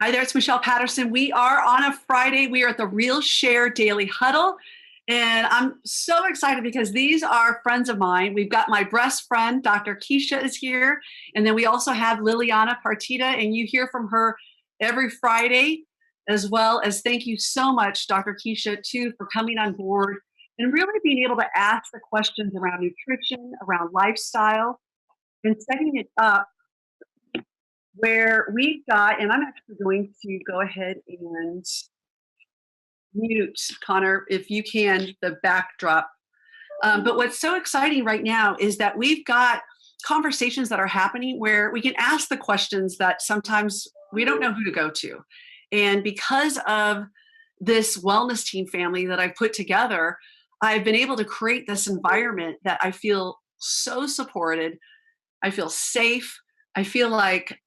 Hi there, it's Michelle Patterson. We are on a Friday. We are at the Real Share Daily Huddle. And I'm so excited because these are friends of mine. We've got my best friend, Dr. Keesha is here. And then we also have Liliana Partida, and you hear from her every Friday, as well as thank you so much, Dr. Keesha, too, for coming on board and really being able to ask the questions around nutrition, around lifestyle, and setting it up where we've got, and I'm actually going to go ahead and mute, Connor, if you can, the backdrop. But what's so exciting right now is that we've got conversations that are happening where we can ask the questions that sometimes we don't know who to go to. And because of this wellness team family that I've put together, I've been able to create this environment that I feel so supported. I feel safe. I feel like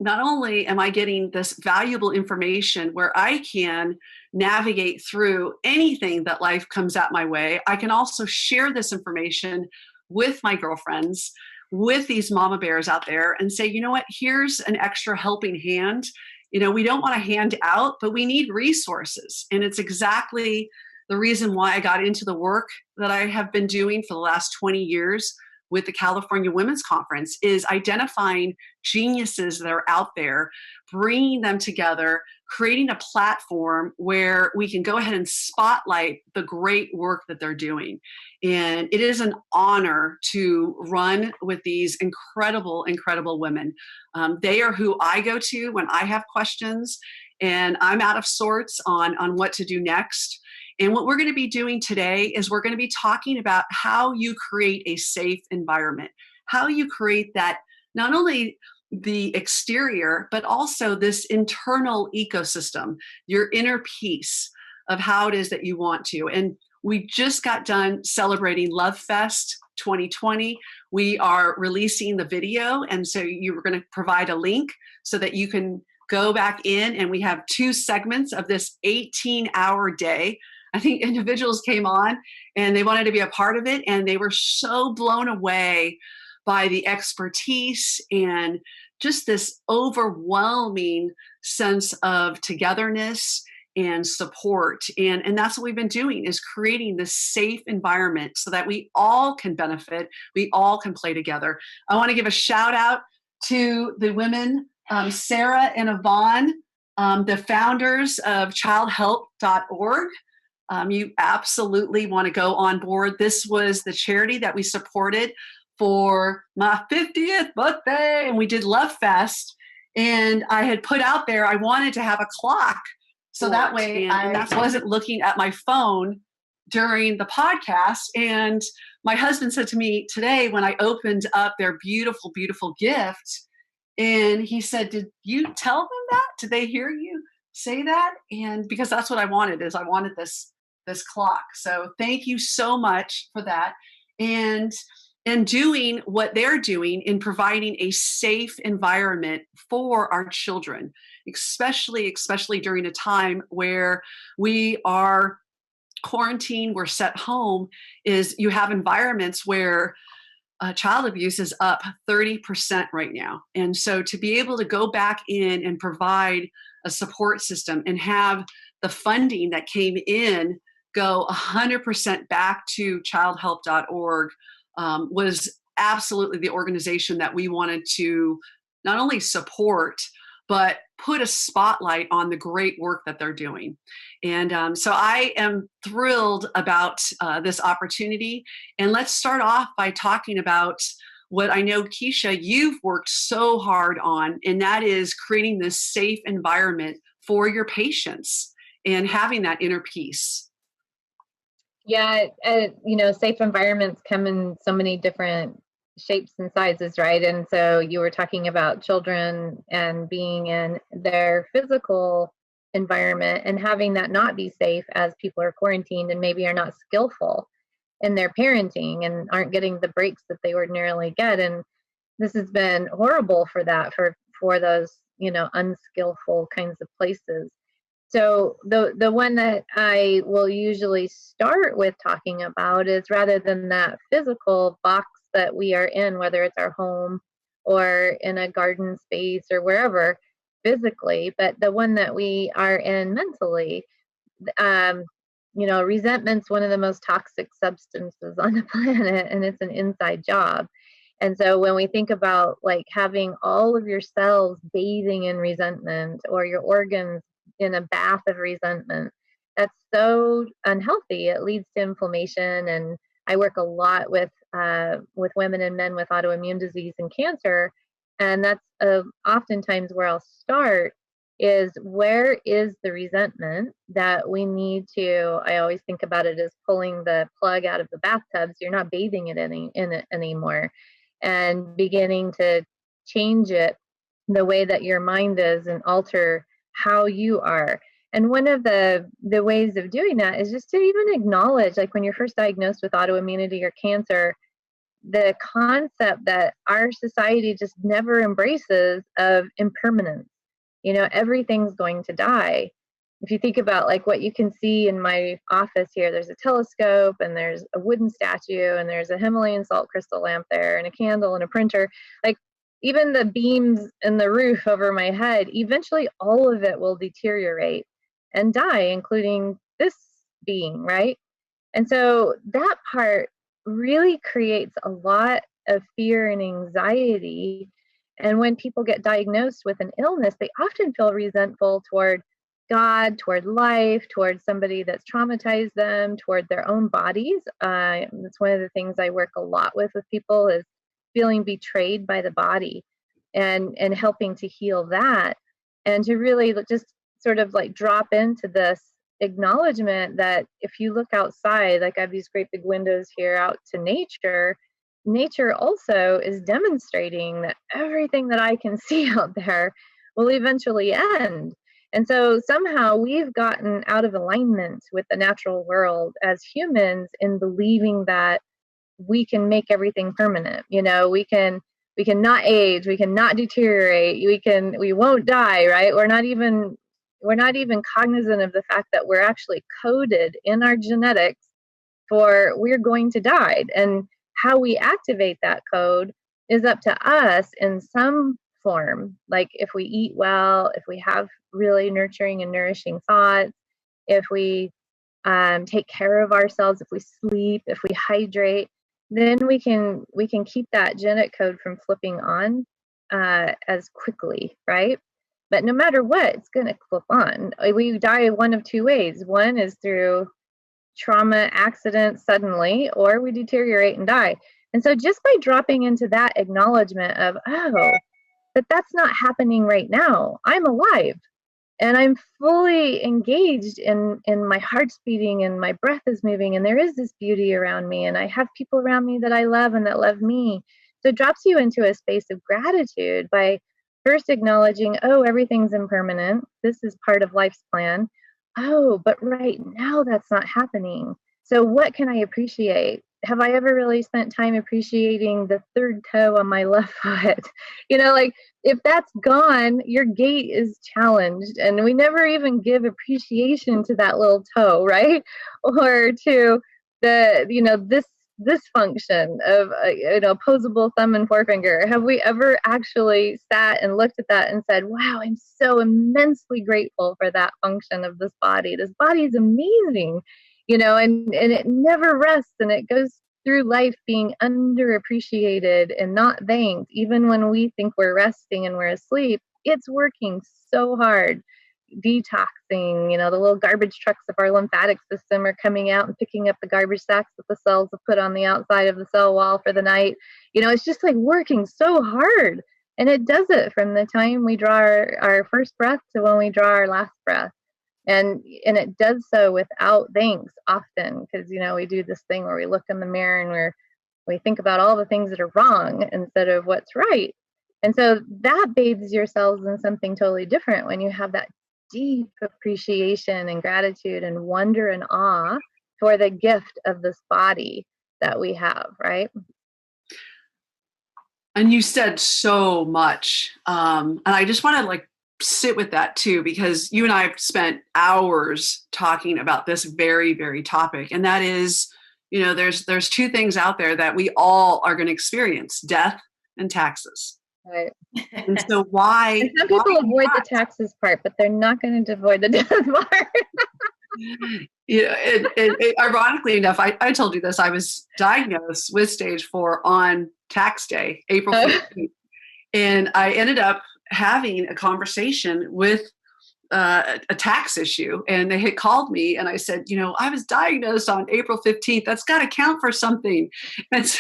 not only am I getting this valuable information where I can navigate through anything that life comes at my way, I can also share this information with my girlfriends, with these mama bears out there, and say, you know what, here's an extra helping hand. You know, we don't want to hand out, but we need resources. And it's exactly the reason why I got into the work that I have been doing for the last 20 years with the California Women's Conference, is identifying geniuses that are out there, bringing them together, creating a platform where we can go ahead and spotlight the great work that they're doing. And it is an honor to run with these incredible, incredible women. They are who I go to when I have questions and I'm out of sorts on what to do next. And what we're going to be doing today is we're going to be talking about how you create a safe environment, how you create that, not only the exterior, but also this internal ecosystem, your inner peace of how it is that you want to. And we just got done celebrating Love Fest 2020. We are releasing the video. And so you were going to provide a link so that you can go back in, and we have 2 segments of this 18-hour day. I think individuals came on and they wanted to be a part of it, and they were so blown away by the expertise and just this overwhelming sense of togetherness and support. And that's what we've been doing, is creating this safe environment so that we all can benefit, we all can play together. I want to give a shout out to the women, Sarah and Yvonne, the founders of childhelp.org. You absolutely want to go on board. This was the charity that we supported for my 50th birthday, and we did Love Fest. And I had put out there, I wanted to have a clock so that way I wasn't looking at my phone during the podcast. And my husband said to me today when I opened up their beautiful, beautiful gift, and he said, "Did you tell them that? Did they hear you say that?" And because that's what I wanted, is I wanted this clock. So thank you so much for that. And doing what they're doing in providing a safe environment for our children, especially during a time where we are quarantined, we're set home, is you have environments where child abuse is up 30% right now. And so to be able to go back in and provide a support system and have the funding that came in go 100% back to childhelp.org was absolutely the organization that we wanted to not only support, but put a spotlight on the great work that they're doing. And so I am thrilled about this opportunity. And let's start off by talking about what I know, Keesha, you've worked so hard on, and that is creating this safe environment for your patients and having that inner peace. Yeah, safe environments come in so many different shapes and sizes, right? And so you were talking about children and being in their physical environment and having that not be safe as people are quarantined and maybe are not skillful in their parenting and aren't getting the breaks that they ordinarily get. And this has been horrible for that, for those, unskillful kinds of places. So the one that I will usually start with talking about is, rather than that physical box that we are in, whether it's our home or in a garden space or wherever, physically, but the one that we are in mentally. um, Resentment's one of the most toxic substances on the planet, and it's an inside job. And so when we think about like having all of your cells bathing in resentment, or your organs in a bath of resentment, that's so unhealthy. It leads to inflammation. And I work a lot with women and men with autoimmune disease and cancer, and that's oftentimes where I'll start, is where is the resentment that we need to. I always think about it as pulling the plug out of the bathtub, so you're not bathing it in it anymore, and beginning to change it the way that your mind is, and alter how you are. And one of the ways of doing that is just to even acknowledge, like when you're first diagnosed with autoimmunity or cancer, the concept that our society just never embraces of impermanence. Everything's going to die. If you think about like what you can see in my office here, there's a telescope, and there's a wooden statue, and there's a Himalayan salt crystal lamp there, and a candle, and a printer. Like even the beams and the roof over my head, eventually all of it will deteriorate and die, including this being, right? And so that part really creates a lot of fear and anxiety. And when people get diagnosed with an illness, they often feel resentful toward God, toward life, toward somebody that's traumatized them, toward their own bodies. That's one of the things I work a lot with people, is feeling betrayed by the body, and helping to heal that, and to really just sort of like drop into this acknowledgement that if you look outside, like I have these great big windows here out to nature. Nature also is demonstrating that everything that I can see out there will eventually end. And so somehow we've gotten out of alignment with the natural world as humans, in believing that we can make everything permanent. We can not age, we can not deteriorate, we won't die, right? We're not even cognizant of the fact that we're actually coded in our genetics for we're going to die. And how we activate that code is up to us in some form. Like if we eat well, if we have really nurturing and nourishing thoughts, if we take care of ourselves, if we sleep, if we hydrate, then we can keep that genetic code from flipping on as quickly, right? But no matter what, it's going to flip on. We die one of two ways. One is through trauma, accident, suddenly, or we deteriorate and die. And so just by dropping into that acknowledgement of, oh, but that's not happening right now. I'm alive, and I'm fully engaged in my heart's beating, and my breath is moving, and there is this beauty around me, and I have people around me that I love and that love me. So it drops you into a space of gratitude by first acknowledging, oh, everything's impermanent. This is part of life's plan. Oh, but right now that's not happening. So what can I appreciate? Have I ever really spent time appreciating the third toe on my left foot? Like if that's gone, your gait is challenged, and we never even give appreciation to that little toe, right? Or to this function of opposable thumb and forefinger. Have we ever actually sat and looked at that and said, wow, I'm so immensely grateful for that function of this body. This body is amazing, and it never rests, and it goes through life being underappreciated and not thanked. Even when we think we're resting and we're asleep, it's working so hard, detoxing. The little garbage trucks of our lymphatic system are coming out and picking up the garbage sacks that the cells have put on the outside of the cell wall for the night. It's just like working so hard. And it does it from the time we draw our first breath to when we draw our last breath. And it does so without thanks often, because, we do this thing where we look in the mirror and we think about all the things that are wrong instead of what's right. And so that bathes yourselves in something totally different when you have that deep appreciation and gratitude and wonder and awe for the gift of this body that we have, right? And you said so much. And I just want to sit with that too, because you and I have spent hours talking about this very, very topic. And that is, there's two things out there that we all are going to experience: death and taxes. Right. And so why? And some people avoid the taxes part, but they're not going to avoid the death part. Yeah, ironically enough, I told you this. I was diagnosed with stage 4 on tax day, April 15th. And I ended up having a conversation with a tax issue. And they had called me and I said, I was diagnosed on April 15th. That's got to count for something. And so,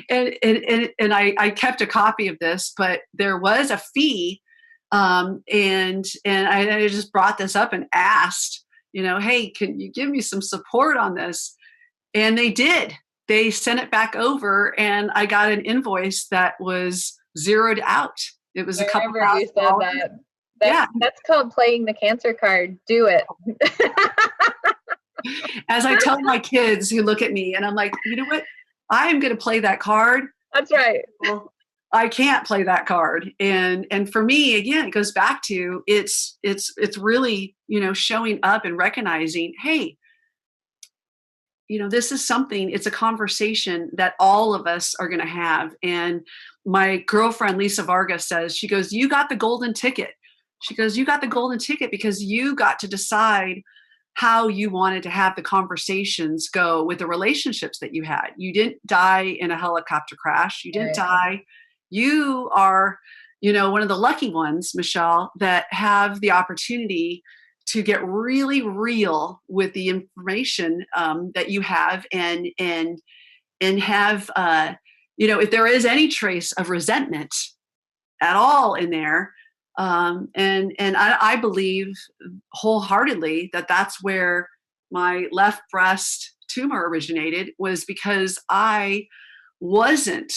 and I kept a copy of this, but there was a fee. And I just brought this up and asked, hey, can you give me some support on this? And they did. They sent it back over and I got an invoice that was zeroed out. It was a couple $1,000. Yeah. That's called playing the cancer card. Do it. As I tell my kids who look at me and I'm like, you know what? I am going to play that card. That's right. Well, I can't play that card. And for me, again, it goes back to it's really, showing up and recognizing, hey, this is something, it's a conversation that all of us are going to have. And my girlfriend, Lisa Vargas, says, she goes, you got the golden ticket. She goes, you got the golden ticket because you got to decide how you wanted to have the conversations go with the relationships that you had. You didn't die in a helicopter crash. You didn't die. You are, one of the lucky ones, Michelle, that have the opportunity to get really real with the information that you have and have, if there is any trace of resentment at all in there, and I believe wholeheartedly that that's where my left breast tumor originated, was because I wasn't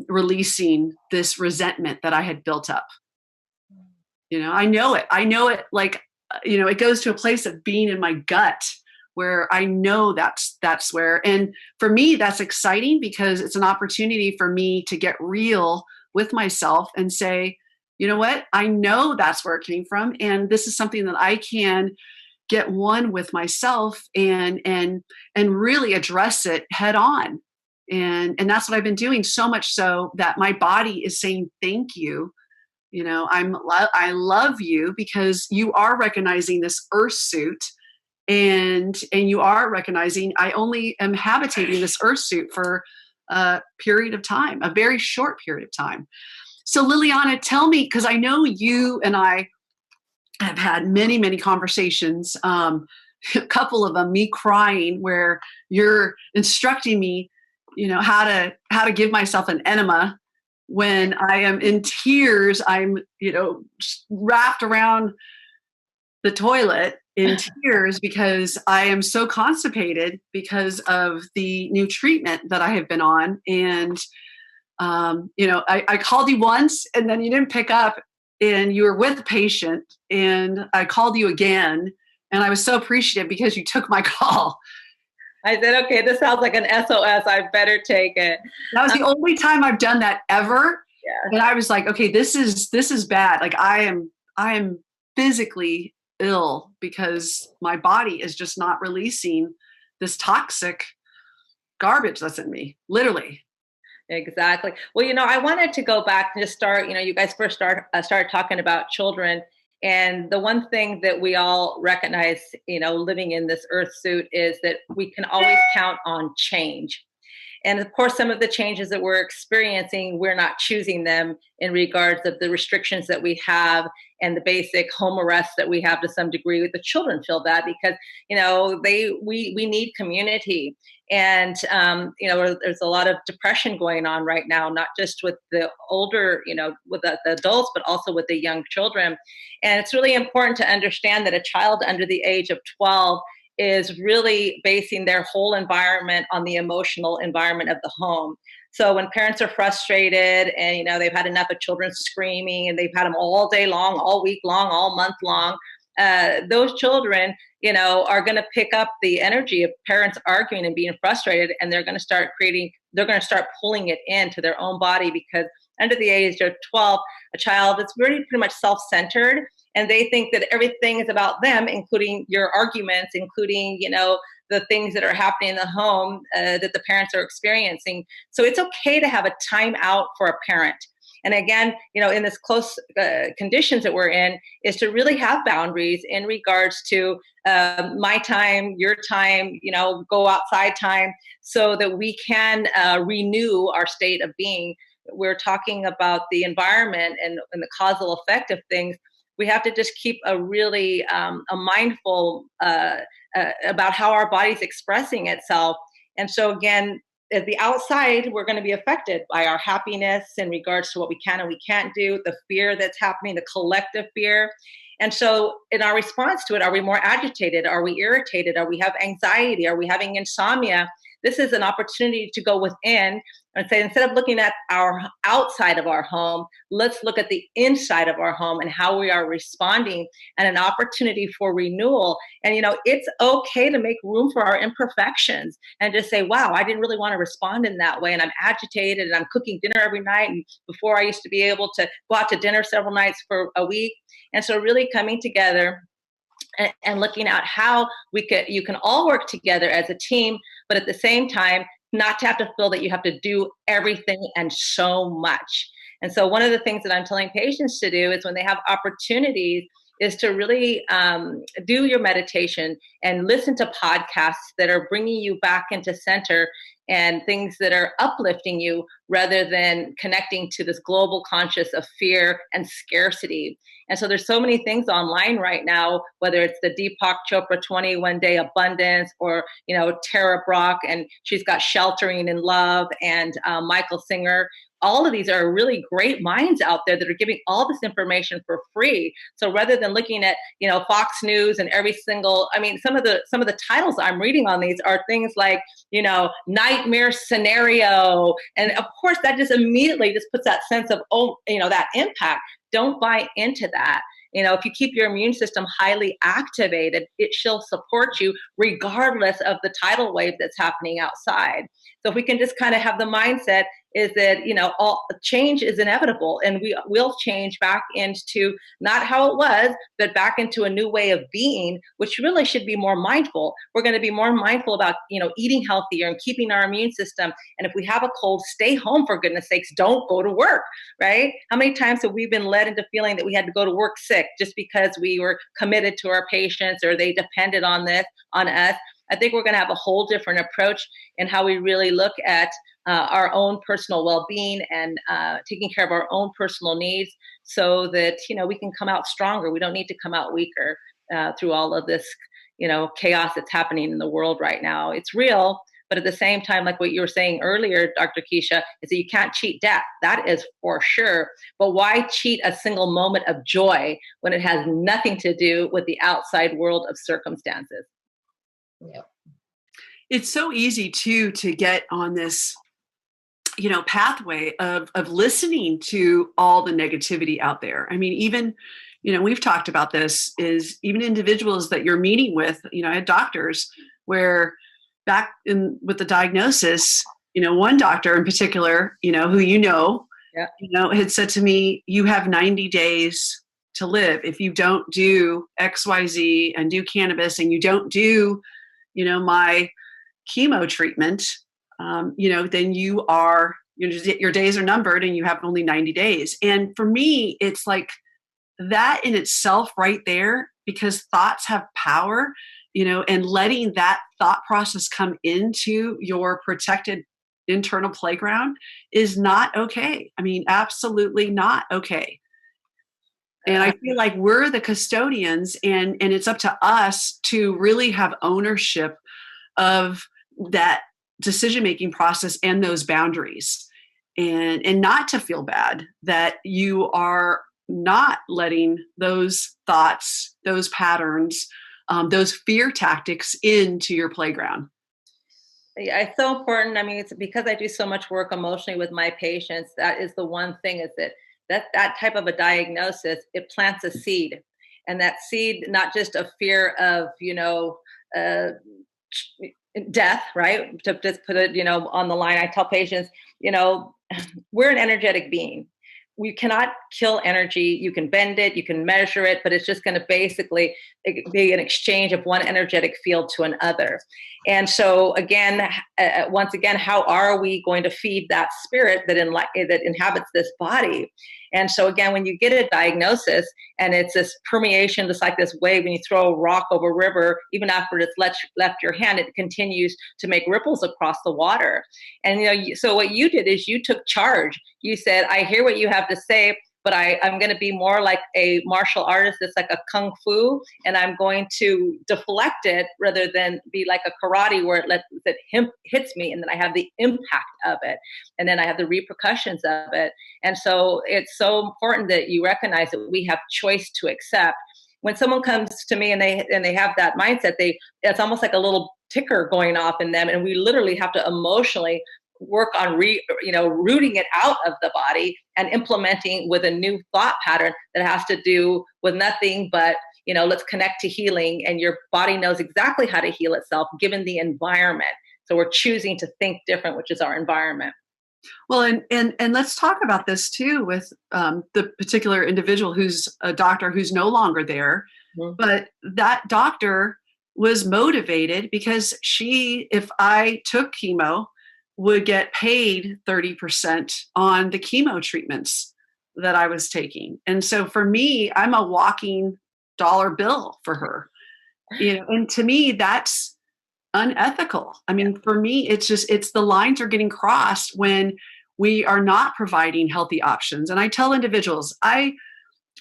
releasing this resentment that I had built up. I know it like, it goes to a place of being in my gut where I know that's where, and for me, that's exciting because it's an opportunity for me to get real with myself and say, you know what, I know that's where it came from. And this is something that I can get one with myself and really address it head on. And that's what I've been doing, so much so that my body is saying, thank you. I love you because you are recognizing this earth suit and you are recognizing I only am habitating this earth suit for a period of time, a very short period of time. So Liliana, tell me, because I know you and I have had many, many conversations, a couple of them, me crying, where you're instructing me, how to give myself an enema when I am in tears. I'm, wrapped around the toilet in tears because I am so constipated because of the new treatment that I have been on. And, I called you once and then you didn't pick up and you were with the patient, and I called you again and I was so appreciative because you took my call. I said, okay, this sounds like an SOS. I better take it. That was the only time I've done that ever. Yeah. And I was like, okay, this is bad. Like I am physically ill because my body is just not releasing this toxic garbage that's in me, literally. Exactly. Well, I wanted to go back and just start, you guys first started talking about children. And the one thing that we all recognize, living in this earth suit, is that we can always count on change. And of course, some of the changes that we're experiencing, we're not choosing them in regards of the restrictions that we have and the basic home arrest that we have to some degree. The children feel that because, we need community. And, there's a lot of depression going on right now, not just with the older, with the adults, but also with the young children. And it's really important to understand that a child under the age of 12 is really basing their whole environment on the emotional environment of the home. So when parents are frustrated and, they've had enough of children screaming and they've had them all day long, all week long, all month long, those children, are going to pick up the energy of parents arguing and being frustrated, and they're going to start pulling it into their own body, because under the age of 12, a child is pretty much self-centered, and they think that everything is about them, including your arguments, including, the things that are happening in the home that the parents are experiencing. So it's okay to have a time out for a parent. And again, in this close conditions that we're in, is to really have boundaries in regards to my time, your time, go outside time, so that we can renew our state of being. We're talking about the environment and the causal effect of things. We have to just keep a really a mindful about how our body's expressing itself. And so again, at the outside, we're going to be affected by our happiness in regards to what we can and we can't do, the fear that's happening, the collective fear. And so in our response to it, are we more agitated? Are we irritated? Are we have anxiety? Are we having insomnia? This is an opportunity to go within and say, instead of looking at our outside of our home, let's look at the inside of our home and how we are responding, and an opportunity for renewal. And, it's okay to make room for our imperfections and just say, wow, I didn't really want to respond in that way. And I'm agitated and I'm cooking dinner every night. And before I used to be able to go out to dinner several nights for a week. And so really coming together and looking at how you can all work together as a team, but at the same time, not to have to feel that you have to do everything and so much. And so one of the things that I'm telling patients to do is when they have opportunities is to really do your meditation and listen to podcasts that are bringing you back into center and things that are uplifting you, rather than connecting to this global conscious of fear and scarcity. And so there's so many things online right now, whether it's the Deepak Chopra 21 Day Abundance, or, Tara Brach, and she's got Sheltering in Love, and Michael Singer. All of these are really great minds out there that are giving all this information for free. So rather than looking at, Fox News and every single, some of the titles I'm reading on these are things like, nightmare scenario. And of course that just immediately just puts that sense of, that impact. Don't buy into that. If you keep your immune system highly activated, it shall support you regardless of the tidal wave that's happening outside. So if we can just kind of have the mindset is that, all change is inevitable, and we will change back into not how it was, but back into a new way of being, which really should be more mindful. We're going to be more mindful about, eating healthier and keeping our immune system. And if we have a cold, stay home, for goodness sakes, don't go to work, right? How many times have we been led into feeling that we had to go to work sick just because we were committed to our patients or they depended on us? I think we're going to have a whole different approach in how we really look at our own personal well-being and taking care of our own personal needs, so that we can come out stronger. We don't need to come out weaker through all of this chaos that's happening in the world right now. It's real, but at the same time, like what you were saying earlier, Dr. Keesha, is that you can't cheat death. That is for sure. But why cheat a single moment of joy when it has nothing to do with the outside world of circumstances? Yep. It's so easy to get on this pathway of listening to all the negativity out there. Even, we've talked about this, is even individuals that you're meeting with, I had doctors where back with the diagnosis, one doctor in particular, who yeah. Had said to me, you have 90 days to live. If you don't do XYZ and do cannabis, and you don't do, my chemo treatment, then your days are numbered and you have only 90 days. And for me, it's like that in itself right there, because thoughts have power, and letting that thought process come into your protected internal playground is not okay. Absolutely not okay. And I feel like we're the custodians, and it's up to us to really have ownership of that decision-making process and those boundaries, and not to feel bad that you are not letting those thoughts, those patterns, those fear tactics into your playground. Yeah, it's so important. It's because I do so much work emotionally with my patients. That is the one thing, is that type of a diagnosis, it plants a seed, and that seed, not just a fear of, death, right? To just put it, on the line, I tell patients, we're an energetic being. we cannot kill energy. You can bend it, you can measure it, but it's just going to basically be an exchange of one energetic field to another. And so again, once again, how are we going to feed that spirit that inhabits this body? And so again, when you get a diagnosis and it's this permeation, just like this wave, when you throw a rock over a river, even after it's left your hand, it continues to make ripples across the water. And so what you did is you took charge. You said, I hear what you have to say, but I'm going to be more like a martial artist. It's like a kung fu, and I'm going to deflect it rather than be like a karate where it hits me, and then I have the impact of it, and then I have the repercussions of it. And so it's so important that you recognize that we have choice to accept. When someone comes to me and they have that mindset, it's almost like a little ticker going off in them, and we literally have to emotionally work on rooting it out of the body and implementing with a new thought pattern that has to do with nothing but, let's connect to healing, and your body knows exactly how to heal itself given the environment. So we're choosing to think different, which is our environment. Well, and let's talk about this too with the particular individual who's a doctor who's no longer there, but that doctor was motivated because if I took chemo, would get paid 30% on the chemo treatments that I was taking. And so for me, I'm a walking dollar bill for her. And to me, that's unethical. I mean, for me, it's the lines are getting crossed when we are not providing healthy options. And I tell individuals,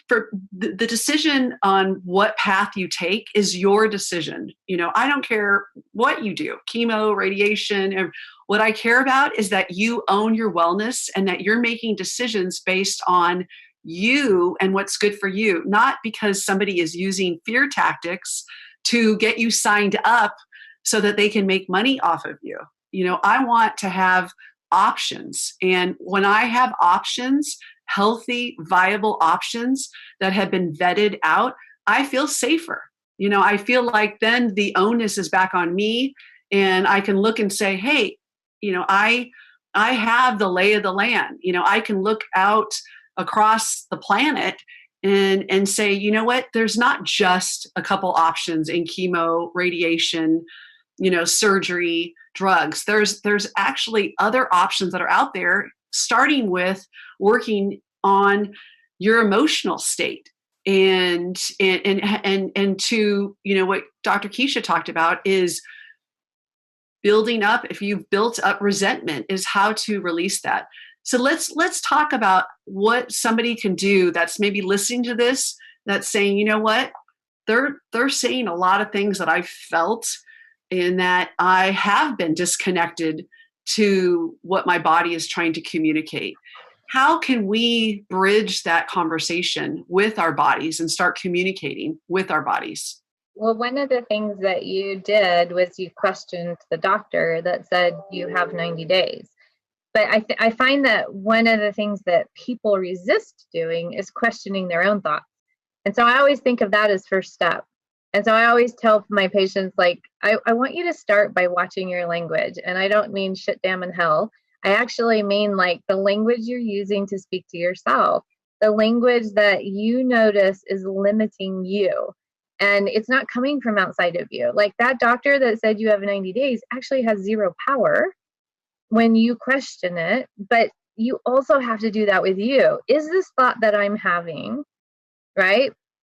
for the decision on what path you take is your decision. I don't care what you do, chemo, radiation, and what I care about is that you own your wellness and that you're making decisions based on you and what's good for you, not because somebody is using fear tactics to get you signed up so that they can make money off of you. I want to have options. And when I have options, healthy, viable options that have been vetted out, I feel safer. I feel like then the onus is back on me, and I can look and say, hey, I have the lay of the land. I can look out across the planet and say, you know what, there's not just a couple options in chemo, radiation, surgery, drugs. There's actually other options that are out there, starting with working on your emotional state and to, what Dr. Keesha talked about is building up. If you've built up resentment, is how to release that. So let's talk about what somebody can do that's maybe listening to this, that's saying, you know what, they're saying a lot of things that I felt, and that I have been disconnected to what my body is trying to communicate. How can we bridge that conversation with our bodies and start communicating with our bodies? Well, one of the things that you did was you questioned the doctor that said you have 90 days. But I find that one of the things that people resist doing is questioning their own thoughts. And so I always think of that as first step. And so I always tell my patients, like, I want you to start by watching your language. And I don't mean shit, damn, and hell. I actually mean like the language you're using to speak to yourself, the language that you notice is limiting you. And it's not coming from outside of you. Like that doctor that said you have 90 days actually has zero power when you question it. But you also have to do that with you. Is this thought that I'm having, right?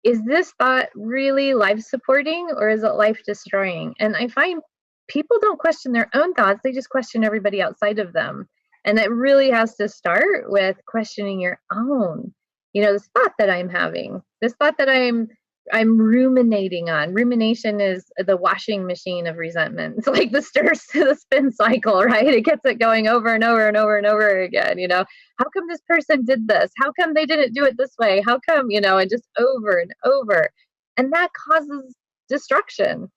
Is this thought really life supporting or is it life destroying? And I find people don't question their own thoughts. They just question everybody outside of them. And that really has to start with questioning your own, this thought that I'm having, this thought that I'm ruminating on. Rumination is the washing machine of resentment. It's like the spin cycle, right? It gets it going over and over and over and over again. How come this person did this? How come they didn't do it this way? How come, and just over and over. And that causes destruction.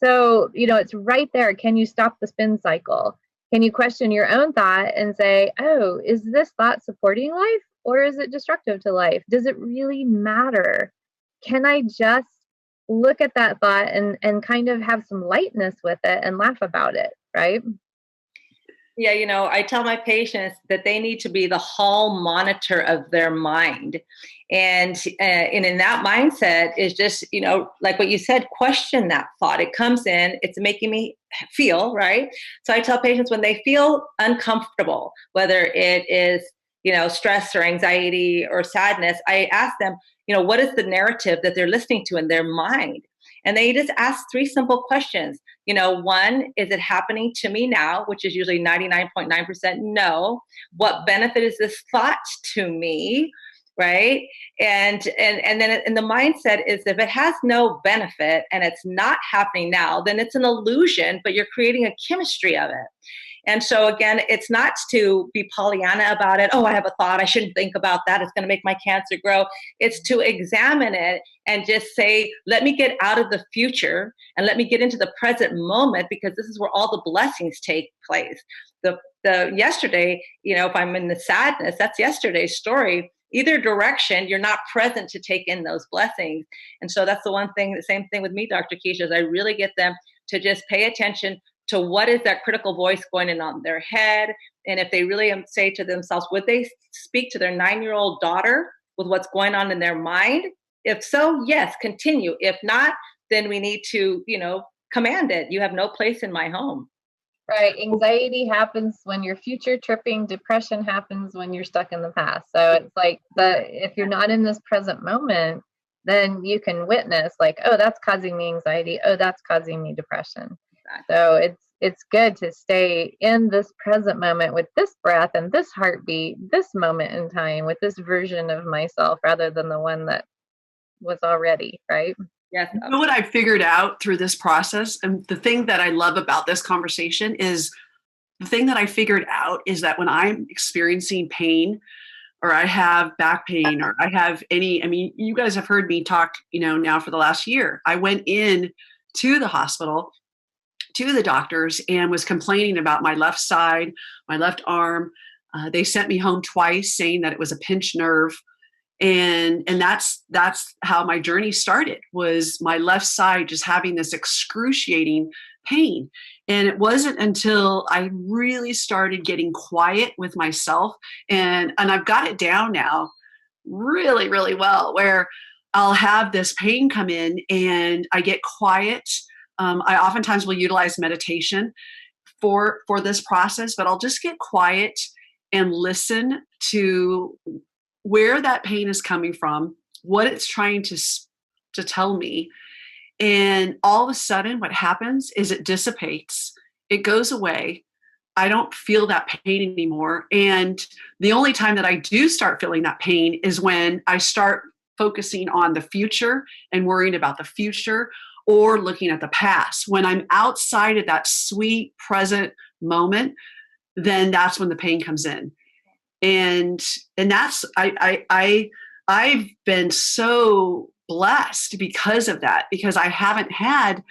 So, it's right there. Can you stop the spin cycle? Can you question your own thought and say, oh, is this thought supporting life or is it destructive to life? Does it really matter? Can I just look at that thought and kind of have some lightness with it and laugh about it, right? Yeah, I tell my patients that they need to be the hall monitor of their mind. And in that mindset is just, like what you said, question that thought. It comes in, it's making me feel, right? So I tell patients when they feel uncomfortable, whether it is, stress or anxiety or sadness, I ask them, what is the narrative that they're listening to in their mind? And they just ask 3 simple questions. One, is it happening to me now? Which is usually 99.9% no. What benefit is this thought to me? Right. And then the mindset is if it has no benefit and it's not happening now, then it's an illusion, but you're creating a chemistry of it. And so again, it's not to be Pollyanna about it. Oh, I have a thought. I shouldn't think about that. It's going to make my cancer grow. It's to examine it and just say, let me get out of the future and let me get into the present moment, because this is where all the blessings take place. The yesterday, if I'm in the sadness, that's yesterday's story. Either direction, you're not present to take in those blessings. And so that's the same thing with me, Dr. Keesha, is I really get them to just pay attention to what is that critical voice going in on their head. And if they really say to themselves, would they speak to their 9-year-old daughter with what's going on in their mind? If so, yes, continue. If not, then we need to, command it. You have no place in my home. Right. Anxiety happens when you're future tripping. Depression happens when you're stuck in the past. So it's like if you're not in this present moment, then you can witness like, oh, that's causing me anxiety. Oh, that's causing me depression. Exactly. So it's good to stay in this present moment with this breath and this heartbeat, this moment in time with this version of myself rather than the one that was already, right? Yes. You know what I figured out through this process, and the thing that I love about this conversation is the thing that I figured out is that when I'm experiencing pain or I have back pain or I have you guys have heard me talk, now for the last year. I went in to the hospital, to the doctors, and was complaining about my left side, my left arm. They sent me home twice saying that it was a pinched nerve. And that's how my journey started, was my left side just having this excruciating pain. And it wasn't until I really started getting quiet with myself, and I've got it down now really, really well, where I'll have this pain come in and I get quiet. I oftentimes will utilize meditation for this process, but I'll just get quiet and listen to where that pain is coming from, what it's trying to tell me. And all of a sudden, what happens is it dissipates. It goes away. I don't feel that pain anymore. And the only time that I do start feeling that pain is when I start focusing on the future and worrying about the future or looking at the past. When I'm outside of that sweet present moment, then that's when the pain comes in. And that's I've been so blessed because of that, because I haven't had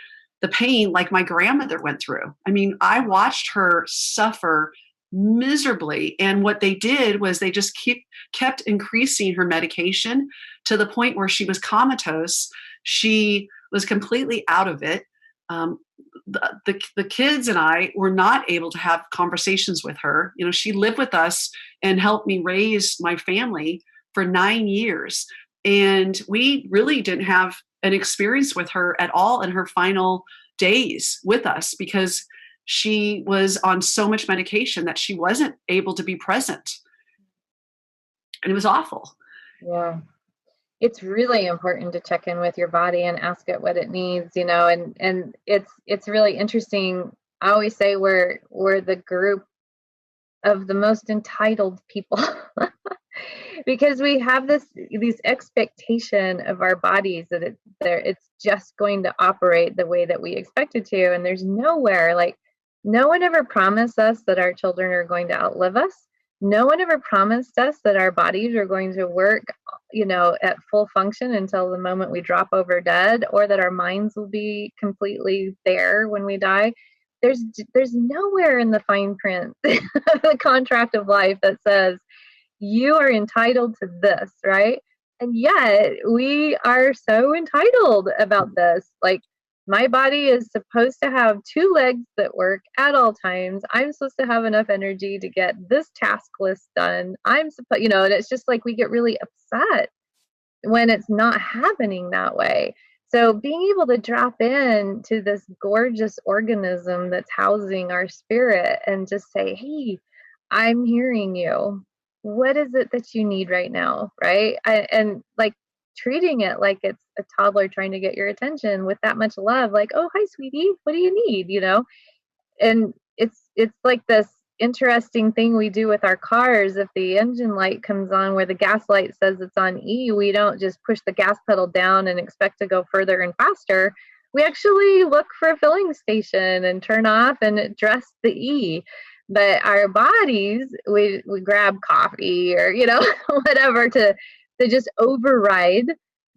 the pain like my grandmother went through. I watched her suffer miserably, and what they did was they just kept increasing her medication to the point where she was comatose. She was completely out of it. The kids and I were not able to have conversations with her. She lived with us and helped me raise my family for 9 years. And we really didn't have an experience with her at all in her final days with us, because she was on so much medication that she wasn't able to be present. And it was awful. Yeah. It's really important to check in with your body and ask it what it needs, and it's really interesting. I always say we're the group of the most entitled people because we have this expectation of our bodies that it's just going to operate the way that we expect it to, and there's nowhere, like, no one ever promised us that our children are going to outlive us. No one ever promised us that our bodies are going to work, at full function until the moment we drop over dead, or that our minds will be completely there when we die. There's nowhere in the fine print of the contract of life that says you are entitled to this, right? And yet we are so entitled about this. Like, My body is supposed to have 2 legs that work at all times. I'm supposed to have enough energy to get this task list done. I'm supposed, and it's just like we get really upset when it's not happening that way. So being able to drop in to this gorgeous organism that's housing our spirit and just say, hey, I'm hearing you. What is it that you need right now? Right. And like treating it like it's a toddler trying to get your attention with that much love, like, oh, hi, sweetie, what do you need? And it's like this interesting thing we do with our cars. If the engine light comes on where the gas light says it's on E, we don't just push the gas pedal down and expect to go further and faster. We actually look for a filling station and turn off and address the E. But our bodies, we grab coffee or whatever to just override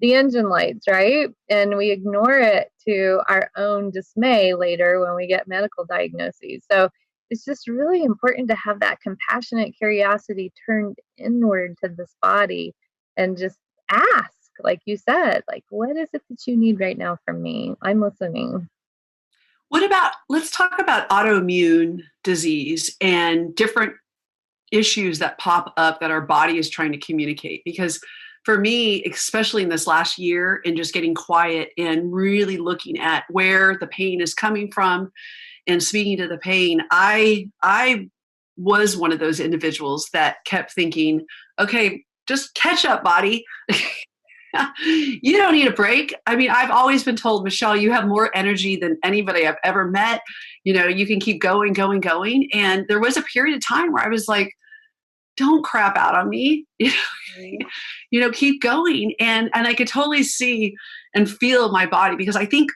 the engine lights, right? And we ignore it to our own dismay later when we get medical diagnoses. So it's just really important to have that compassionate curiosity turned inward to this body and just ask, like you said, like, what is it that you need right now from me? I'm listening. Let's talk about autoimmune disease and different issues that pop up that our body is trying to communicate. Because for me, especially in this last year, and just getting quiet and really looking at where the pain is coming from and speaking to the pain, I was one of those individuals that kept thinking, okay, just catch up, body. You don't need a break. I mean, I've always been told, Michelle, you have more energy than anybody I've ever met. You can keep going, going, going. And there was a period of time where I was like, don't crap out on me, keep going. And I could totally see and feel my body, because I think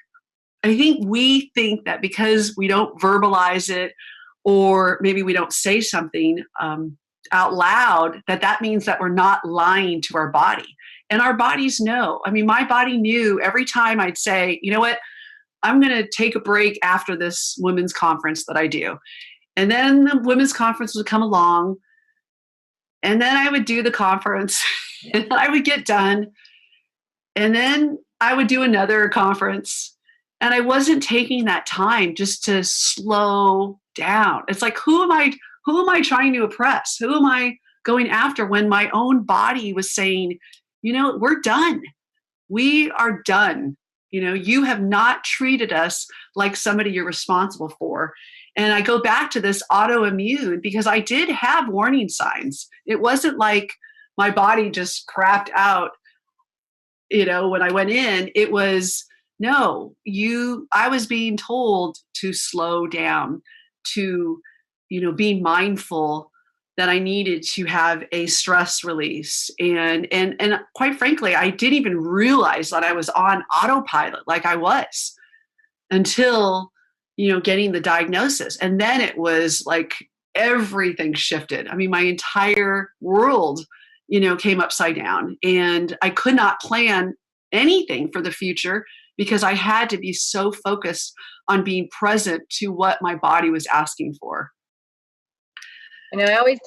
we think that because we don't verbalize it, or maybe we don't say something out loud, that means that we're not lying to our body. And our bodies know. I mean, my body knew every time I'd say, you know what, I'm going to take a break after this women's conference that I do. And then the women's conference would come along. And then I would do the conference and I would get done. And then I would do another conference. And I wasn't taking that time just to slow down. It's like, who am I trying to oppress? Who am I going after when my own body was saying, we're done. We are done. You have not treated us like somebody you're responsible for. And I go back to this autoimmune because I did have warning signs. It wasn't like my body just crapped out, when I went in. It was, no, I was being told to slow down, to, be mindful that I needed to have a stress release. And quite frankly, I didn't even realize that I was on autopilot like I was until, getting the diagnosis. And then it was like everything shifted. I mean, my entire world, came upside down, and I could not plan anything for the future because I had to be so focused on being present to what my body was asking for. I always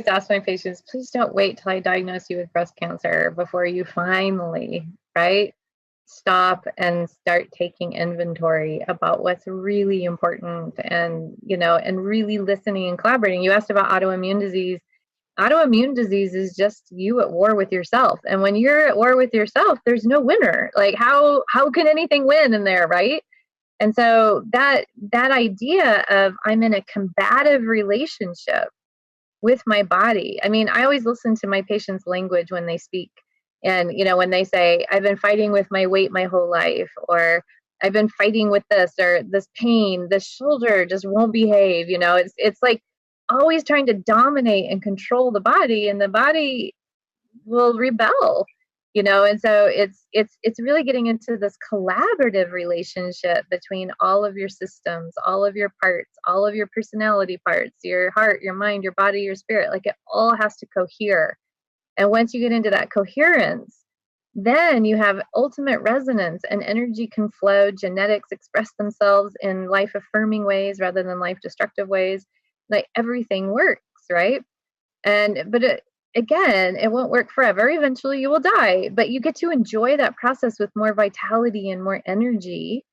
ask my patients, please don't wait till I diagnose you with breast cancer before you finally, right, stop and start taking inventory about what's really important and really listening and collaborating. You asked about autoimmune disease. Autoimmune disease is just you at war with yourself. And when you're at war with yourself, there's no winner. Like how can anything win in there, right? And so that idea of I'm in a combative relationship with my body. I mean, I always listen to my patients' language when they speak. And, when they say, I've been fighting with my weight my whole life, or I've been fighting with this, or this pain, this shoulder just won't behave. It's like always trying to dominate and control the body, and the body will rebel. And so it's really getting into this collaborative relationship between all of your systems, all of your parts, all of your personality parts, your heart, your mind, your body, your spirit. Like it all has to cohere. And once you get into that coherence, then you have ultimate resonance, and energy can flow. Genetics express themselves in life affirming ways rather than life destructive ways. Like everything works, right? But again, it won't work forever. Eventually you will die, but you get to enjoy that process with more vitality and more energy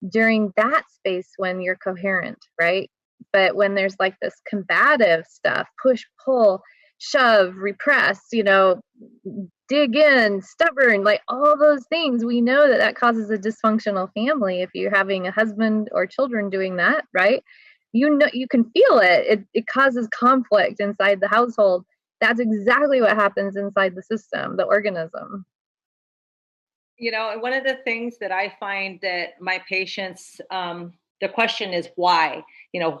during that space when you're coherent, right? But when there's like this combative stuff, push, pull, shove, repress, dig in, stubborn, like all those things, we know that that causes a dysfunctional family. If you're having a husband or children doing that, right? You can feel it. It causes conflict inside the household. That's exactly what happens inside the system, the organism. One of the things that I find that my patients, the question is why?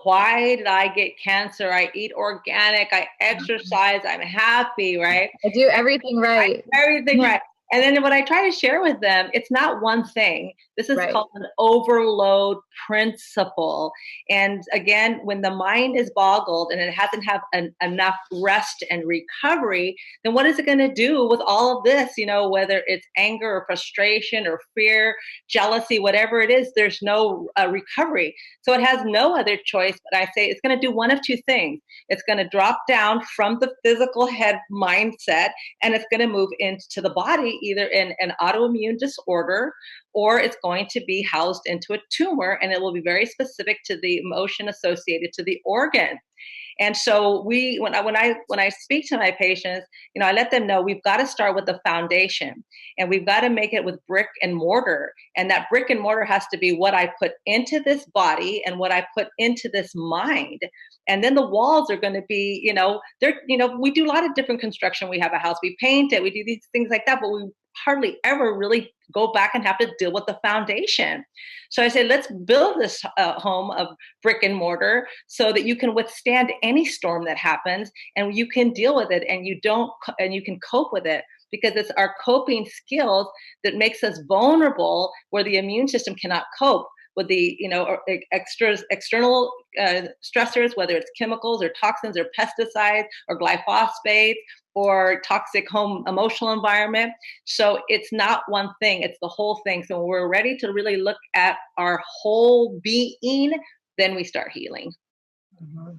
Why did I get cancer? I eat organic, I exercise, I'm happy, right? I do everything right. Everything right. And then what I try to share with them, it's not one thing. This is Right. called an overload principle. And again, when the mind is boggled and it hasn't had enough rest and recovery, then what is it going to do with all of this? Whether it's anger or frustration or fear, jealousy, whatever it is, there's no recovery. So it has no other choice. But I say it's going to do one of two things. It's going to drop down from the physical head mindset, and it's going to move into the body, either in an autoimmune disorder, or it's going to be housed into a tumor, and it will be very specific to the emotion associated to the organ. And so when I speak to my patients, I let them know we've got to start with the foundation, and we've got to make it with brick and mortar. And that brick and mortar has to be what I put into this body and what I put into this mind. And then the walls are going to be, we do a lot of different construction. We have a house, we paint it, we do these things like that, but we hardly ever really go back and have to deal with the foundation. So I say, let's build this home of brick and mortar so that you can withstand any storm that happens, and you can deal with it, and you can cope with it, because it's our coping skills that makes us vulnerable where the immune system cannot cope with the external stressors, whether it's chemicals or toxins or pesticides or glyphosates or toxic home emotional environment. So it's not one thing, it's the whole thing. So when we're ready to really look at our whole being, then we start healing. Mm-hmm.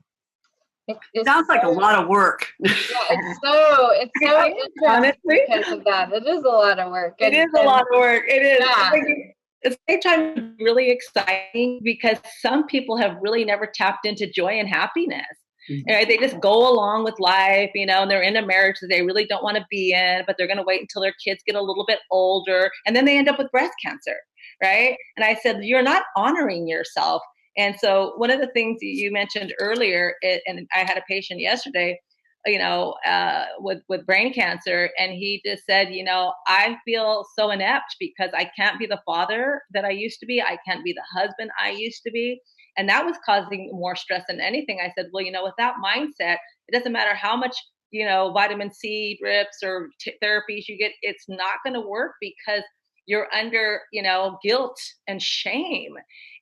It sounds like a lot of work. Yeah, it's so honestly, because of that. It is a lot of work. It is a lot of work. It is. Yeah. At the same time, really exciting, because some people have really never tapped into joy and happiness. Mm-hmm. Right? They just go along with life, and they're in a marriage that they really don't want to be in, but they're going to wait until their kids get a little bit older, and then they end up with breast cancer, right? And I said, you're not honoring yourself. And so one of the things you mentioned earlier, and I had a patient yesterday, with brain cancer, and he just said, I feel so inept because I can't be the father that I used to be. I can't be the husband I used to be. And that was causing more stress than anything. I said, well, with that mindset, it doesn't matter how much, vitamin C drips or therapies you get, it's not going to work, because you're under, guilt and shame.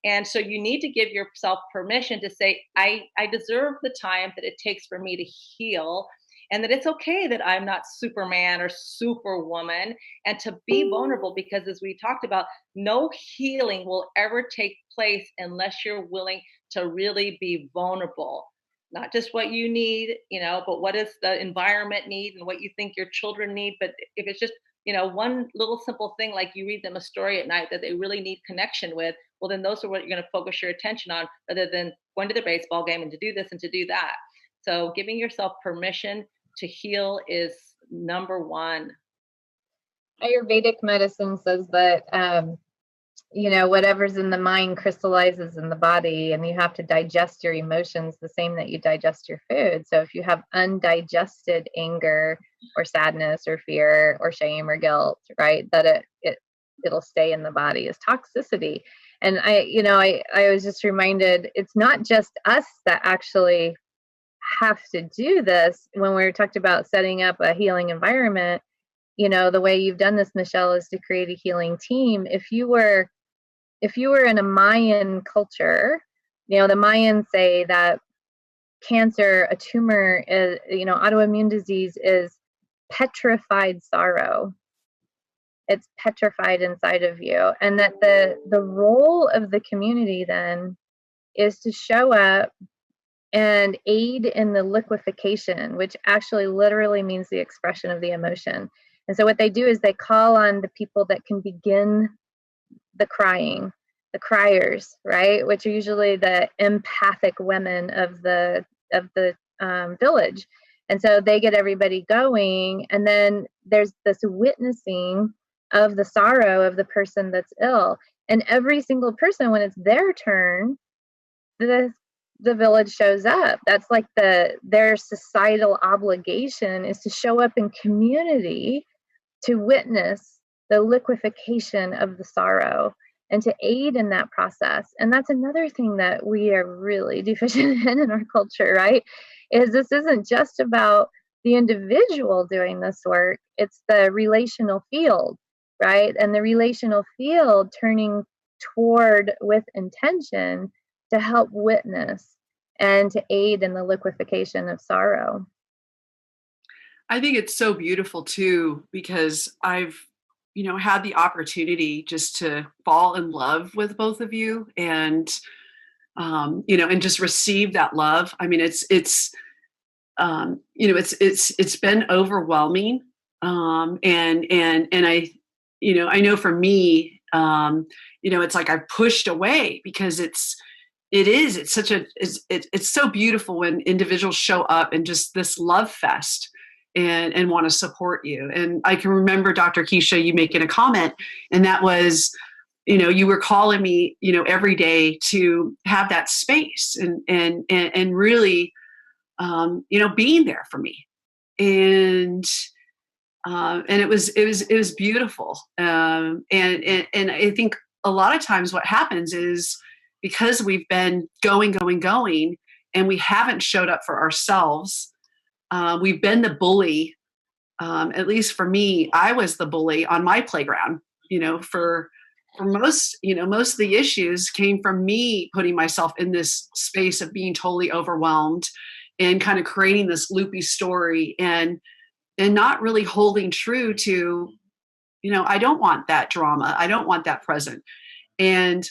And so you need to give yourself permission to say, I deserve the time that it takes for me to heal, and that it's okay that I'm not Superman or Superwoman, and to be vulnerable, because as we talked about, no healing will ever take place unless you're willing to really be vulnerable. Not just what you need, but what does the environment need and what you think your children need. But if it's just, one little simple thing, like you read them a story at night that they really need connection with, well, then those are what you're going to focus your attention on, rather than going to the baseball game and to do this and to do that. So giving yourself permission to heal is number one. Ayurvedic medicine says that, whatever's in the mind crystallizes in the body, and you have to digest your emotions the same that you digest your food. So if you have undigested anger or sadness or fear or shame or guilt, right, that it'll stay in the body as toxicity. And I was just reminded, it's not just us that actually have to do this. When we talked about setting up a healing environment, the way you've done this, Michelle, is to create a healing team. If you were in a Mayan culture, the Mayans say that cancer, a tumor, is, autoimmune disease is petrified sorrow. It's petrified inside of you. And that the role of the community then is to show up and aid in the liquefaction, which actually literally means the expression of the emotion. And so what they do is they call on the people that can begin the crying, criers, right? Which are usually the empathic women of the village. And so they get everybody going. And then there's this witnessing of the sorrow of the person that's ill. And every single person, when it's their turn, the village shows up. That's like their societal obligation is to show up in community to witness the liquefaction of the sorrow and to aid in that process. And that's another thing that we are really deficient in our culture, right? Is this isn't just about the individual doing this work, it's the relational field, right? And the relational field turning toward with intention to help witness and to aid in the liquefaction of sorrow. I think it's so beautiful too, because I've, had the opportunity just to fall in love with both of you and, and just receive that love. I mean, it's been overwhelming. And I, I know for me, it's like I've pushed away because it's so beautiful when individuals show up and just this love fest and want to support you. And I can remember, Dr. Keesha, you making a comment, and that was, you were calling me, every day to have that space and really, being there for me. And it was beautiful. And I think a lot of times what happens is because we've been going, and we haven't showed up for ourselves. We've been the bully. At least for me, I was the bully on my playground. For most, most of the issues came from me putting myself in this space of being totally overwhelmed and kind of creating this loopy story and not really holding true to, I don't want that drama. I don't want that present. And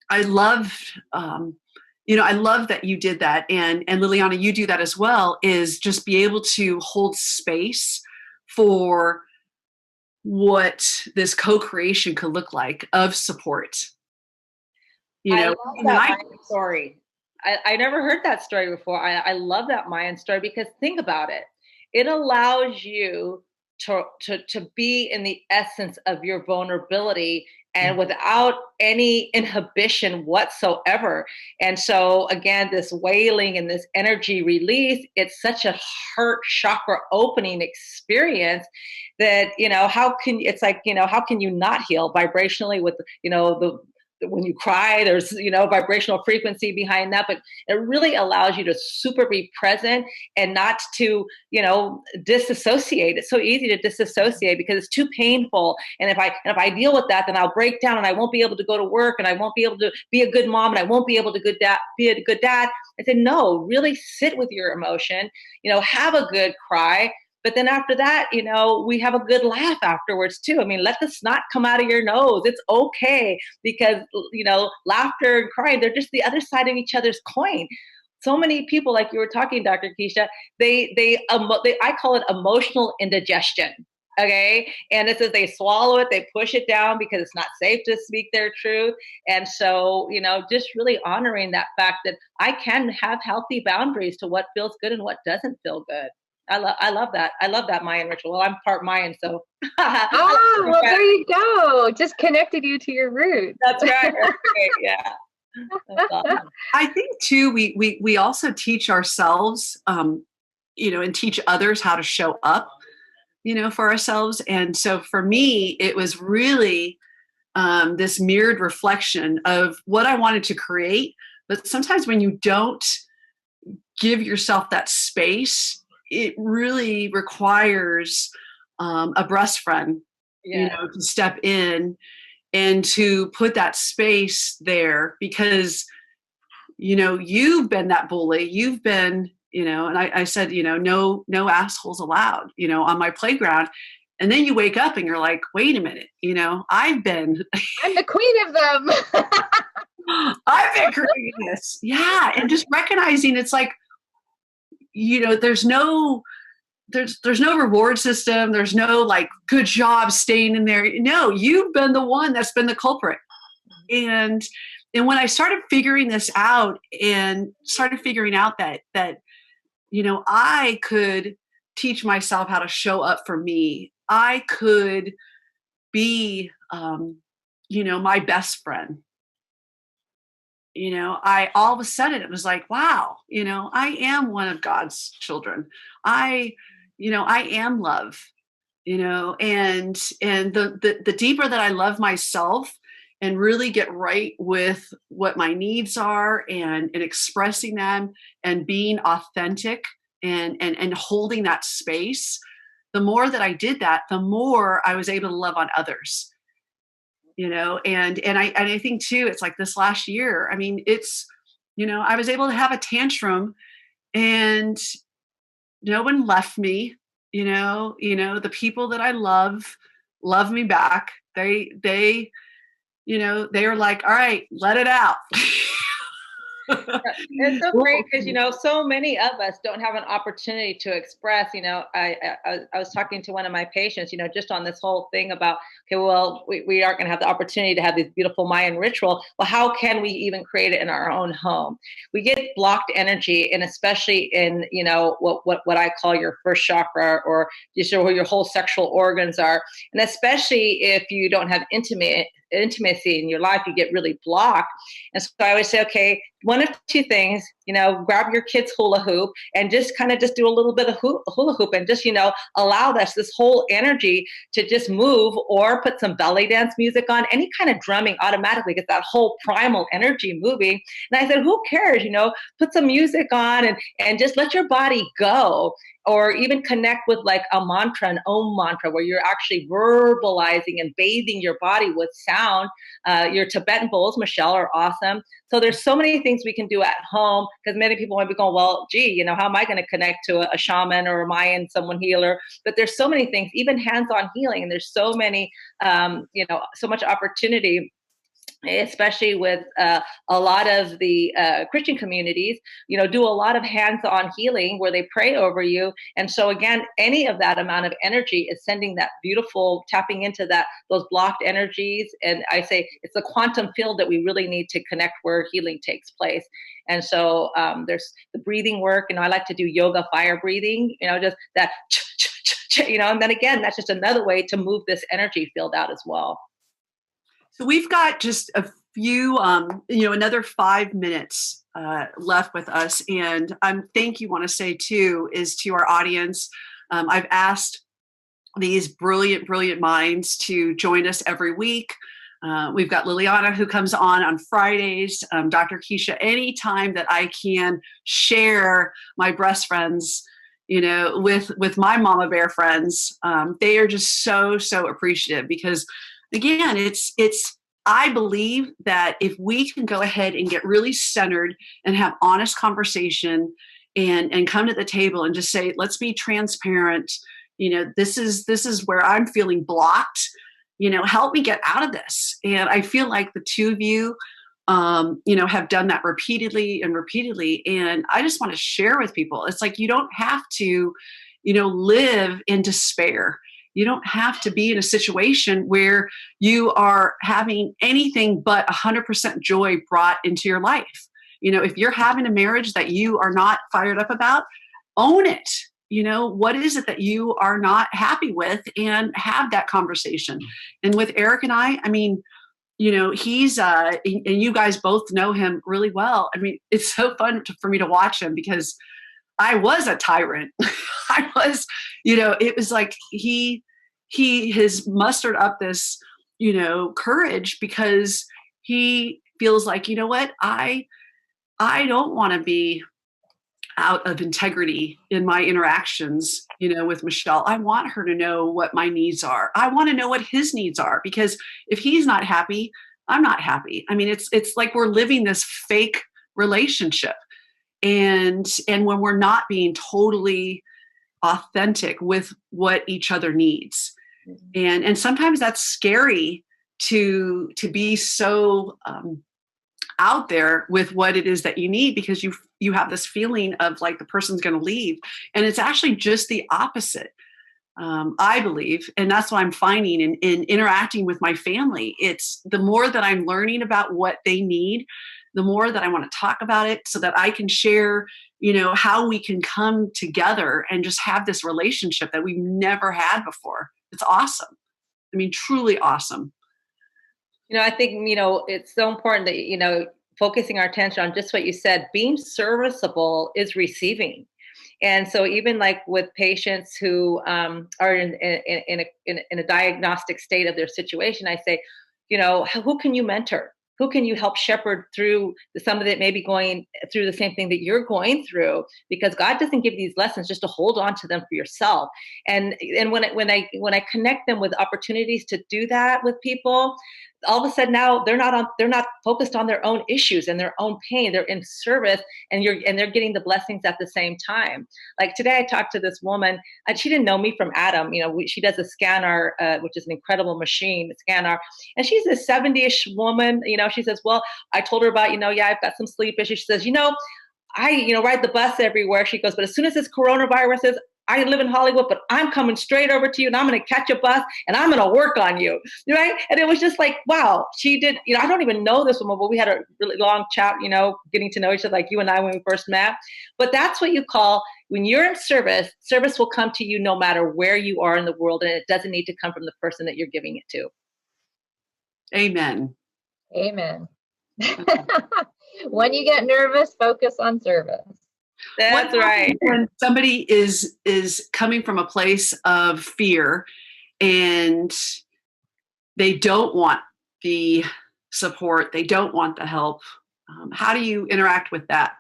I love, I love that you did that. And Liliana, you do that as well, is just be able to hold space for what this co-creation could look like of support. I love that Mayan story. I never heard that story before. I love that Mayan story because think about it. It allows you to be in the essence of your vulnerability and without any inhibition whatsoever. And so again, this wailing and this energy release, it's such a heart chakra opening experience that, how can you not heal vibrationally with, when you cry, there's, vibrational frequency behind that, but it really allows you to super be present and not to, disassociate. It's so easy to disassociate because it's too painful. And if I deal with that, then I'll break down and I won't be able to go to work and I won't be able to be a good mom and I won't be able to be a good dad. I said, no, really sit with your emotion, have a good cry. But then after that, we have a good laugh afterwards too. I mean, let the snot come out of your nose. It's okay because, laughter and crying, they're just the other side of each other's coin. So many people, like you were talking, Dr. Keesha, I call it emotional indigestion. Okay. And it says they swallow it, they push it down because it's not safe to speak their truth. And so, just really honoring that fact that I can have healthy boundaries to what feels good and what doesn't feel good. I love that. I love that Mayan ritual. Well, I'm part Mayan, so. Oh, well, there you go. Just connected you to your roots. That's right. Yeah. That's awesome. I think too, we also teach ourselves, and teach others how to show up, for ourselves. And so for me, it was really this mirrored reflection of what I wanted to create. But sometimes when you don't give yourself that space, it really requires a breast friend, to step in and to put that space there because, you've been that bully. You've been, and I said, no assholes allowed, on my playground. And then you wake up and you're like, wait a minute, I'm the queen of them. I've been creating this. Yeah. And just recognizing it's like, there's no reward system. There's no like, good job staying in there. No, you've been the one that's been the culprit. And when I started figuring this out and started figuring out that I could teach myself how to show up for me, I could be my best friend. I all of a sudden it was like, wow, I am one of God's children. I am love, and the deeper that I love myself and really get right with what my needs are and expressing them and being authentic and holding that space, the more that I did that, the more I was able to love on others. And I think too, it's like this last year, I mean, it's, I was able to have a tantrum and no one left me, the people that I love me back. They are like, all right, let it out. It's so great because so many of us don't have an opportunity to express. I was talking to one of my patients, just on this whole thing about, okay, well, we aren't going to have the opportunity to have this beautiful Mayan ritual. Well, how can we even create it in our own home? We get blocked energy, and especially in what I call your first chakra, or just where your whole sexual organs are, and especially if you don't have intimacy in your life, you get really blocked. And so I always say, okay, one of two things, grab your kid's hula hoop and just do a little bit of hula hoop and just, allow this whole energy to just move, or put some belly dance music on. Any kind of drumming automatically gets that whole primal energy moving. And I said, who cares, put some music on and just let your body go. Or even connect with like a mantra, an Om mantra, where you're actually verbalizing and bathing your body with sound. Your Tibetan bowls, Michelle, are awesome. So there's so many things we can do at home, because many people might be going, well, gee, how am I going to connect to a shaman or a Mayan, someone healer? But there's so many things, even hands-on healing, and there's so many, so much opportunity, especially with a lot of the Christian communities, do a lot of hands-on healing where they pray over you. And so again, any of that amount of energy is sending that beautiful, tapping into those blocked energies. And I say it's the quantum field that we really need to connect where healing takes place. And so there's the breathing work. I like to do yoga fire breathing, just that, and then again, that's just another way to move this energy field out as well. So we've got just a few, another 5 minutes left with us. And thank you want to say too, is to our audience. I've asked these brilliant, brilliant minds to join us every week. We've got Liliana, who comes on Fridays, Dr. Keesha, anytime that I can share my breast friends, with my mama bear friends. They are just so, so appreciative, because again, I believe that if we can go ahead and get really centered and have honest conversation and come to the table and just say, let's be transparent. This is where I'm feeling blocked. Help me get out of this. And I feel like the two of you, have done that repeatedly and repeatedly. And I just want to share with people. It's like, you don't have to, live in despair. You don't have to be in a situation where you are having anything but 100% joy brought into your life. If you're having a marriage that you are not fired up about, own it. What is it that you are not happy with, and have that conversation. And with Eric and I mean, he's, and you guys both know him really well. I mean, it's so fun for me to watch him, because I was a tyrant. I was, it was like he has mustered up this, courage, because he feels like, what, I don't want to be out of integrity in my interactions, with Michelle. I want her to know what my needs are. I want to know what his needs are, because if he's not happy, I'm not happy. I mean, it's like we're living this fake relationship. And when we're not being totally authentic with what each other needs. And sometimes that's scary to be so out there with what it is that you need, because you have this feeling of like the person's going to leave. And it's actually just the opposite. I believe. And that's what I'm finding in interacting with my family. It's the more that I'm learning about what they need, the more that I want to talk about it so that I can share, how we can come together and just have this relationship that we've never had before. It's awesome. I mean, truly awesome. I think, it's so important that, focusing our attention on just what you said, being serviceable is receiving. And so even like with patients who are in a diagnostic state of their situation, I say, who can you mentor? Who can you help shepherd through some of it, maybe going through the same thing that you're going through? Because God doesn't give these lessons just to hold on to them for yourself. And when I connect them with opportunities to do that with people, all of a sudden now they're not focused on their own issues and their own pain. They're in service, and they're getting the blessings at the same time. Like today, I talked to this woman, and she didn't know me from Adam. She does a scanner, which is an incredible machine, scanner, and she's a 70-ish woman. She says, well, I told her about, I've got some sleep issues. She says, I ride the bus everywhere. She goes, but as soon as this coronavirus is, I live in Hollywood, but I'm coming straight over to you, and I'm going to catch a bus and I'm going to work on you. Right. And it was just like, wow, she did, I don't even know this woman, but we had a really long chat, getting to know each other like you and I when we first met. But that's what you call, when you're in service will come to you no matter where you are in the world. And it doesn't need to come from the person that you're giving it to. Amen. Amen. When you get nervous, focus on service. That's right. When somebody is coming from a place of fear and they don't want the support, they don't want the help, how do you interact with that?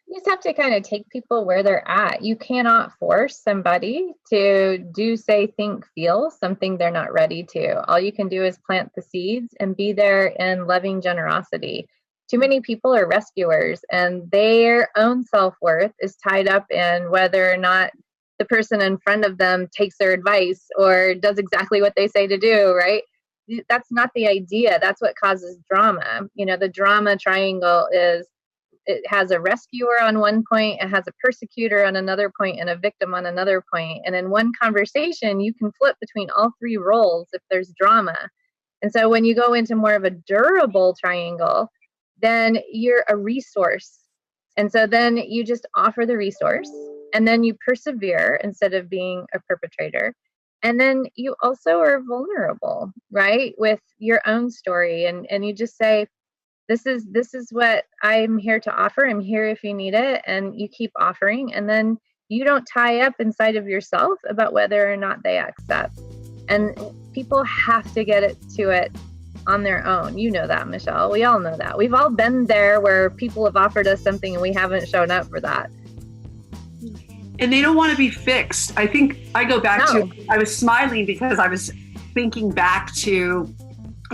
You just have to kind of take people where they're at. You cannot force somebody to do, say, think, feel something they're not ready to. All you can do is plant the seeds and be there in loving generosity. Too many people are rescuers, and their own self-worth is tied up in whether or not the person in front of them takes their advice or does exactly what they say to do, right? That's not the idea. That's what causes drama. The drama triangle is, it has a rescuer on one point, it has a persecutor on another point, and a victim on another point. And in one conversation, you can flip between all three roles if there's drama. And so when you go into more of a durable triangle, then you're a resource. And so then you just offer the resource, and then you persevere instead of being a perpetrator. And then you also are vulnerable, right? With your own story. And you just say, this is what I'm here to offer. I'm here if you need it. And you keep offering. And then you don't tie up inside of yourself about whether or not they accept. And people have to get to it on their own. You know that, Michelle. We all know that. We've all been there where people have offered us something and we haven't shown up for that. And they don't want to be fixed. I think I go back to, I was smiling because I was thinking back to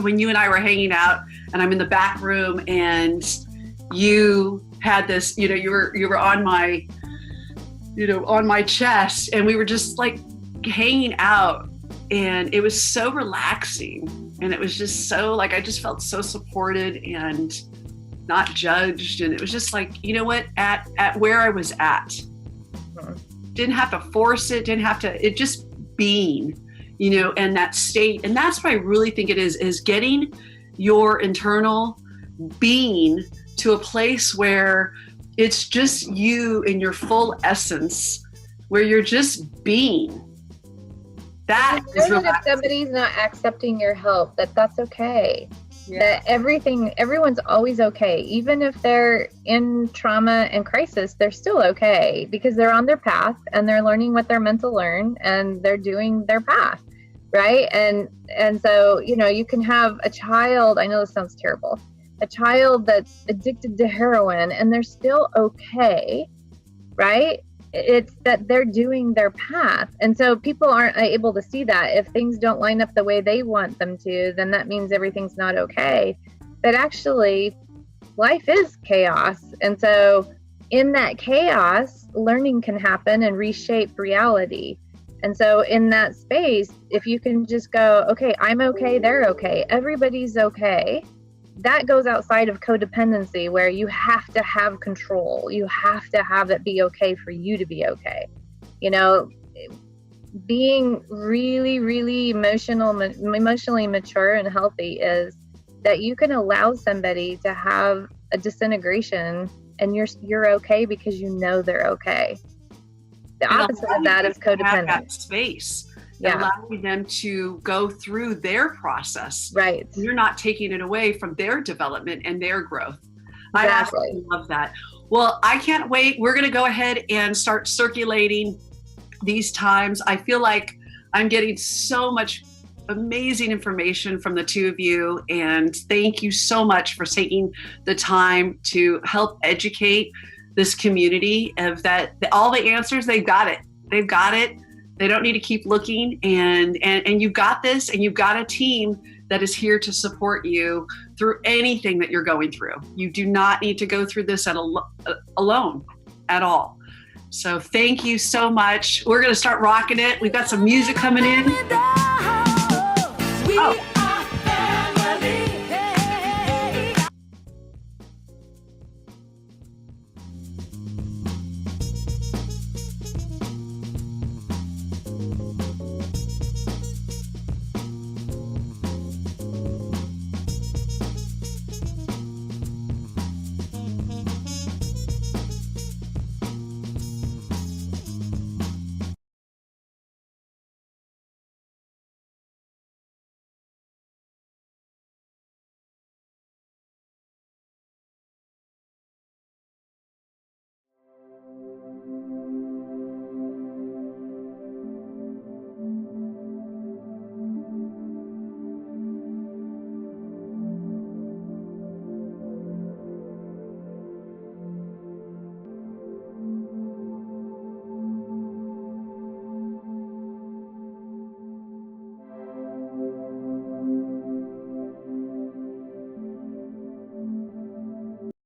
when you and I were hanging out, and I'm in the back room, and you had this, you were on my, on my chest, and we were just like hanging out, and it was so relaxing. And it was just so I just felt so supported and not judged. And it was just like, at where I was at. Didn't have to force it, it just being, and that state. And that's what I really think it is getting your internal being to a place where it's just you in your full essence, where you're just being. That is if somebody's not accepting your help, that's okay. Yeah. That everyone's always okay. Even if they're in trauma and crisis, they're still okay because they're on their path and they're learning what they're meant to learn and they're doing their path, right? And so, you can have a child, I know this sounds terrible, a child that's addicted to heroin and they're still okay, right? It's that they're doing their path. And so people aren't able to see that. If things don't line up the way they want them to, then that means everything's not okay. But actually, life is chaos. And so in that chaos, learning can happen and reshape reality. And so in that space, if you can just go, okay, I'm okay, they're okay, everybody's okay, that goes outside of codependency where you have to have control. You have to have it be okay for you to be okay. being really, really emotionally mature and healthy is that you can allow somebody to have a disintegration and you're okay because you know they're okay. The opposite of that is codependent. That space, yeah, allowing them to go through their process. Right. You're not taking it away from their development and their growth. Exactly. I absolutely love that. Well, I can't wait. We're going to go ahead and start circulating these times. I feel like I'm getting so much amazing information from the two of you, and thank you so much for taking the time to help educate this community of that all the answers. They've got it. They don't need to keep looking, and you've got this, and you've got a team that is here to support you through anything that you're going through. You do not need to go through this alone at all. So thank you so much. We're going to start rocking it. We've got some music coming in. Oh.